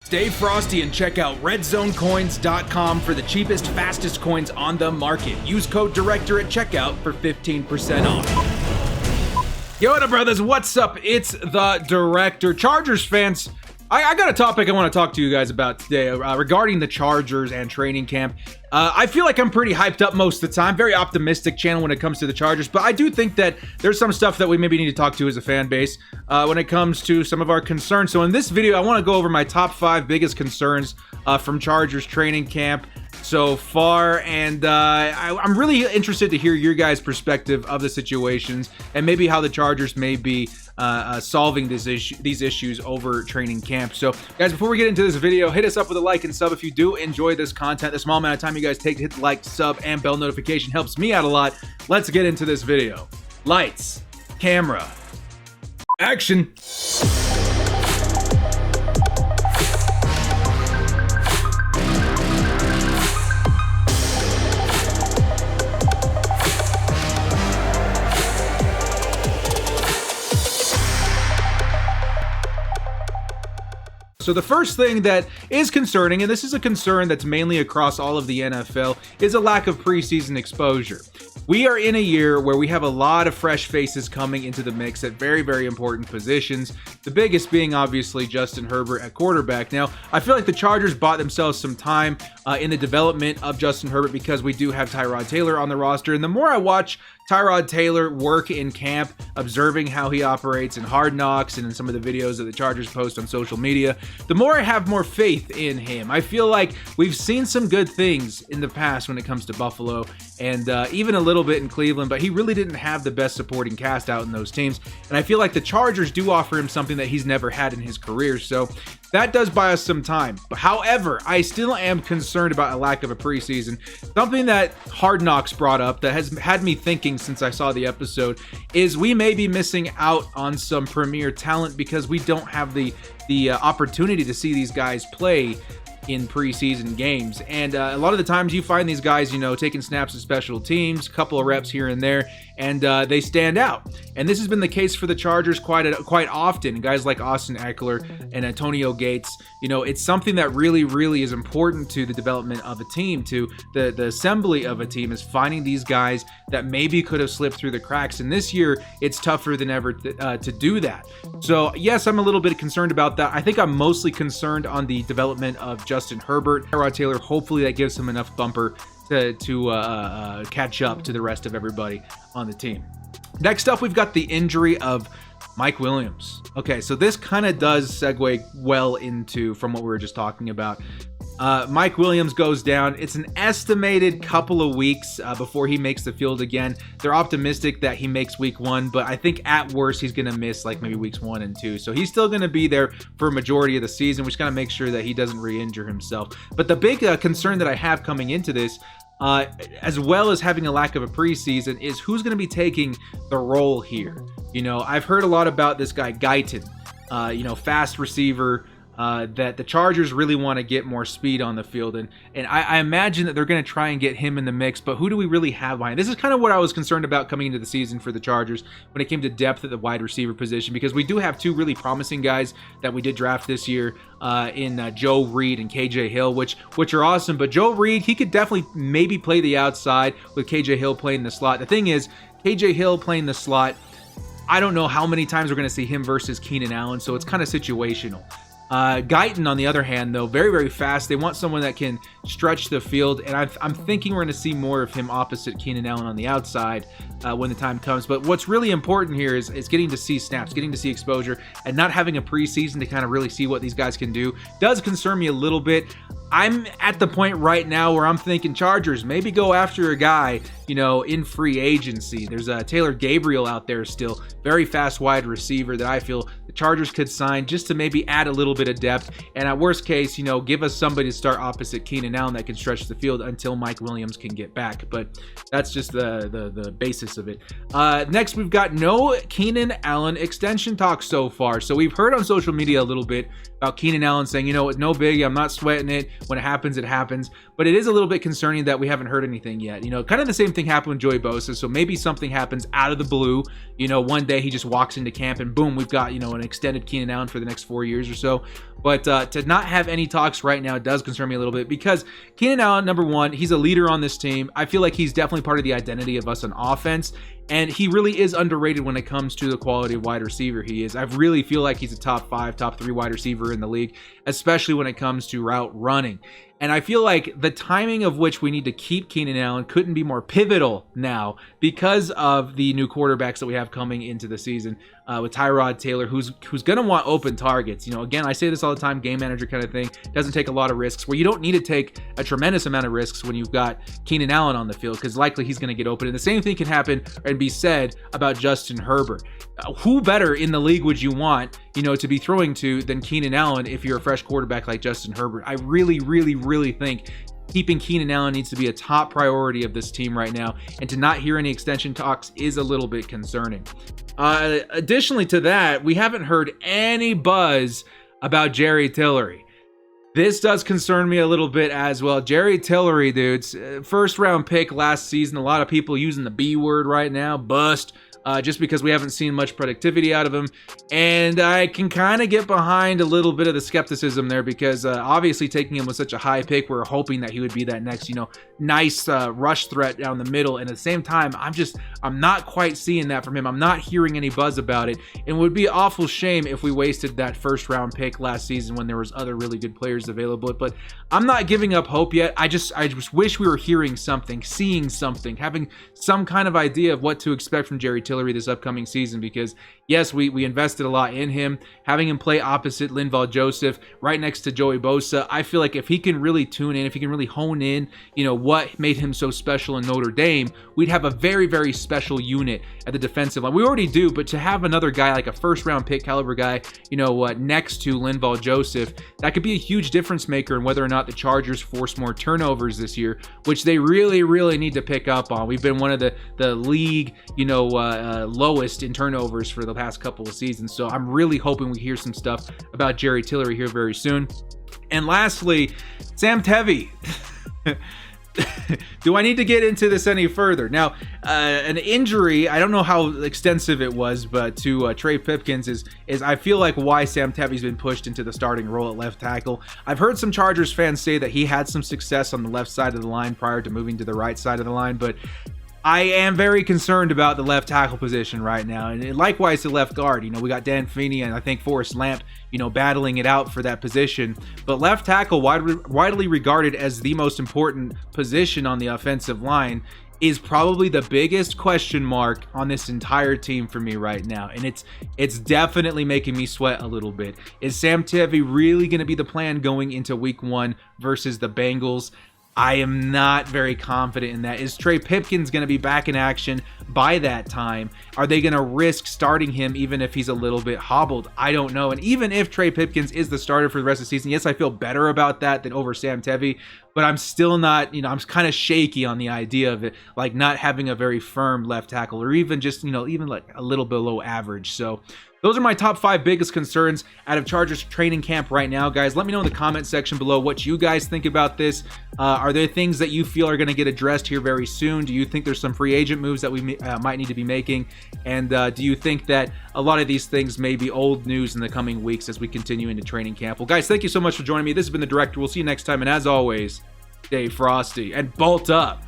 Stay frosty and check out redzonecoins.com for the cheapest, fastest coins on the market. Use code DIRECTOR at checkout for 15% off. Yo, what up, brothers? What's up? It's the Director. Chargers fans, I got a topic I want to talk to you guys about today regarding the Chargers and training camp. I feel like I'm pretty hyped up most of the time. Very optimistic channel when it comes to the Chargers, but I do think that there's some stuff that we maybe need to talk to as a fan base when it comes to some of our concerns. So in this video, I want to go over my top 5 biggest concerns from Chargers training camp so far, and I'm really interested to hear your guys' perspective of the situations and maybe how the Chargers may be solving these issues over training camp. So guys, before we get into this video, hit us up with a like and sub if you do enjoy this content. The small amount of time you guys take to hit the like, sub, and bell notification helps me out a lot. Let's get into this video. Lights, camera, action. So the first thing that is concerning, and this is a concern that's mainly across all of the NFL, is a lack of preseason exposure. We are in a year where we have a lot of fresh faces coming into the mix at very, very important positions. The biggest being obviously Justin Herbert at quarterback. Now, I feel like the Chargers bought themselves some time in the development of Justin Herbert because we do have Tyrod Taylor on the roster. And the more I watch Tyrod Taylor work in camp, observing how he operates in Hard Knocks and in some of the videos that the Chargers post on social media, the more I have more faith in him. I feel like we've seen some good things in the past when it comes to Buffalo and even a little bit in Cleveland, but he really didn't have the best supporting cast out in those teams. And I feel like the Chargers do offer him something that he's never had in his career. So that does buy us some time. But however, I still am concerned about a lack of a preseason. Something that Hard Knocks brought up that has had me thinking since I saw the episode is we may be missing out on some premier talent because we don't have the opportunity to see these guys play in preseason games. And a lot of the times you find these guys, you know, taking snaps of special teams, a couple of reps here and there, and they stand out. And this has been the case for the Chargers quite often. Guys like Austin Eckler and Antonio Gates, you know, it's something that really, really is important to the development of a team, to the assembly of a team, is finding these guys that maybe could have slipped through the cracks. And this year, it's tougher than ever to do that. So yes, I'm a little bit concerned about that. I think I'm mostly concerned on the development of Justin Herbert. Tyrod Taylor, hopefully that gives him enough bumper to catch up to the rest of everybody on the team. Next up, we've got the injury of Mike Williams. Okay, so this kind of does segue well into from what we were just talking about. Mike Williams goes down. It's an estimated couple of weeks before he makes the field again. They're optimistic that he makes week 1, but I think at worst he's going to miss like maybe weeks 1 and 2. So he's still going to be there for a majority of the season. We just got to make sure that he doesn't re-injure himself. But the big concern that I have coming into this, as well as having a lack of a preseason, is who's going to be taking the role here. You know, I've heard a lot about this guy Guyton, you know, fast receiver, that the Chargers really want to get more speed on the field. And I imagine that they're going to try and get him in the mix, but who do we really have behind? This is kind of what I was concerned about coming into the season for the Chargers when it came to depth at the wide receiver position, because we do have 2 really promising guys that we did draft this year in Joe Reed and KJ Hill, which are awesome. But Joe Reed, he could definitely maybe play the outside with KJ Hill playing the slot. The thing is, KJ Hill playing the slot, I don't know how many times we're going to see him versus Keenan Allen, so it's kind of situational. Guyton, on the other hand, though, very, very fast. They want someone that can stretch the field, and I'm thinking we're going to see more of him opposite Keenan Allen on the outside when the time comes. But what's really important here is getting to see snaps, getting to see exposure, and not having a preseason to kind of really see what these guys can do does concern me a little bit. I'm at the point right now where I'm thinking Chargers, maybe go after a guy, you know, in free agency. There's a Taylor Gabriel out there still, very fast wide receiver that I feel the Chargers could sign just to maybe add a little bit of depth. And at worst case, you know, give us somebody to start opposite Keenan Allen that can stretch the field until Mike Williams can get back. But that's just the basis of it. Next, we've got no Keenan Allen extension talk so far. So we've heard on social media a little bit about Keenan Allen saying, you know, it's no biggie, I'm not sweating it. When it happens, it happens. But it is a little bit concerning that we haven't heard anything yet. You know, kind of the same thing happened with Joey Bosa. So maybe something happens out of the blue. You know, one day he just walks into camp and boom, we've got, you know, an extended Keenan Allen for the next 4 years or so. But to not have any talks right now does concern me a little bit, because Keenan Allen, number one, he's a leader on this team. I feel like he's definitely part of the identity of us on offense. And he really is underrated when it comes to the quality of wide receiver he is. I really feel like he's a top 5, top 3 wide receiver in the league, especially when it comes to route running. And I feel like the timing of which we need to keep Keenan Allen couldn't be more pivotal now because of the new quarterbacks that we have coming into the season with Tyrod Taylor, who's going to want open targets. You know, again, I say this all the time, game manager kind of thing, doesn't take a lot of risks, where you don't need to take a tremendous amount of risks when you've got Keenan Allen on the field, because likely he's going to get open. And the same thing can happen and be said about Justin Herbert. Who better in the league would you want, you know, to be throwing to than Keenan Allen if you're a fresh quarterback like Justin Herbert? I really think keeping Keenan Allen needs to be a top priority of this team right now, and to not hear any extension talks is a little bit concerning. Additionally to that, we haven't heard any buzz about Jerry Tillery. This does concern me a little bit as well. Jerry Tillery, dudes, first round pick last season. A lot of people using the B word right now, bust. Just because we haven't seen much productivity out of him. And I can kind of get behind a little bit of the skepticism there, because obviously taking him with such a high pick, we're hoping that he would be that next, you know, nice rush threat down the middle. And at the same time, I'm not quite seeing that from him. I'm not hearing any buzz about it. And it would be an awful shame if we wasted that first round pick last season when there was other really good players available. But I'm not giving up hope yet. I just wish we were hearing something, seeing something, having some kind of idea of what to expect from Jerry Tillery this upcoming season, because yes, we invested a lot in him. Having him play opposite Linval Joseph right next to Joey Bosa, I feel like if he can really tune in, if he can really hone in, you know, what made him so special in Notre Dame, we'd have a very special unit at the defensive line. We already do, but to have another guy like a first round pick caliber guy, you know, next to Linval Joseph, that could be a huge difference maker in whether or not the Chargers force more turnovers this year, which they really need to pick up on. We've been one of the league, you know, lowest in turnovers for the past couple of seasons. So I'm really hoping we hear some stuff about Jerry Tillery here very soon. And lastly, Sam Tevi. Do I need to get into this any further? Now, an injury, I don't know how extensive it was, but to Trey Pipkins is I feel like why Sam Tevi's been pushed into the starting role at left tackle. I've heard some Chargers fans say that he had some success on the left side of the line prior to moving to the right side of the line, but I am very concerned about the left tackle position right now, and likewise the left guard. You know, we got Dan Feeney and I think Forrest Lamp, you know, battling it out for that position. But left tackle, widely regarded as the most important position on the offensive line, is probably the biggest question mark on this entire team for me right now. And it's definitely making me sweat a little bit. Is Sam Tevi really going to be the plan going into week 1 versus the Bengals? I am not very confident in that. Is Trey Pipkins going to be back in action by that time? Are they going to risk starting him even if he's a little bit hobbled? I don't know. And even if Trey Pipkins is the starter for the rest of the season, yes, I feel better about that than over Sam Tevi, but I'm still not, you know, I'm kind of shaky on the idea of it, like not having a very firm left tackle, or even just, you know, even like a little below average. So those are my top 5 biggest concerns out of Chargers training camp right now, guys. Let me know in the comment section below what you guys think about this. Are there things that you feel are going to get addressed here very soon? Do you think there's some free agent moves that we might need to be making? And do you think that a lot of these things may be old news in the coming weeks as we continue into training camp? Well, guys, thank you so much for joining me. This has been The Director. We'll see you next time. And as always, stay frosty and bolt up.